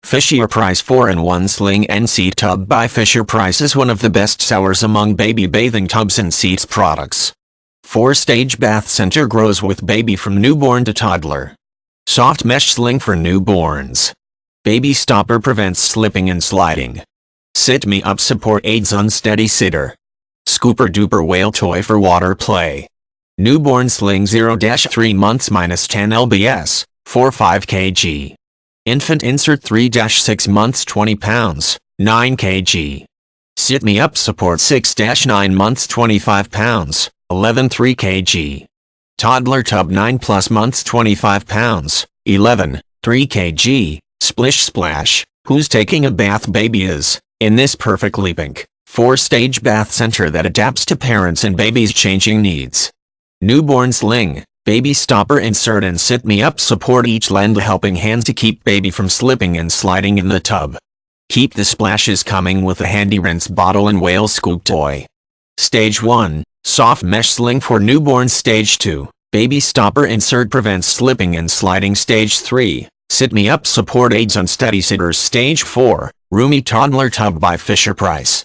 Fisher-Price 4-in-1 Sling and Seat Tub by Fisher-Price is one of the best sellers among baby bathing tubs and seats products. 4-stage bath center grows with baby from newborn to toddler. Soft mesh sling for newborns. Baby stopper prevents slipping and sliding. Sit me up support aids unsteady sitter. Scooper duper whale toy for water play. Newborn sling 0-3 months -10 lbs, 4-5 kg. Infant insert 3-6 months 20 pounds, 9 kg. Sit me up support 6-9 months 25 pounds, 11-3 kg. Toddler tub 9+ months 25 pounds, 11-3 kg. Splish splash, who's taking a bath baby is, in this perfectly pink, 4-stage bath center that adapts to parents and babies' changing needs. Newborn sling, baby stopper insert and sit me up support each lend a helping hand to keep baby from slipping and sliding in the tub. Keep the splashes coming with a handy rinse bottle and whale scoop toy. Stage 1, soft mesh sling for newborn. Stage 2, baby stopper insert prevents slipping and sliding. Stage 3, sit me up support aids unsteady sitters. Stage 4, roomy toddler tub by Fisher-Price.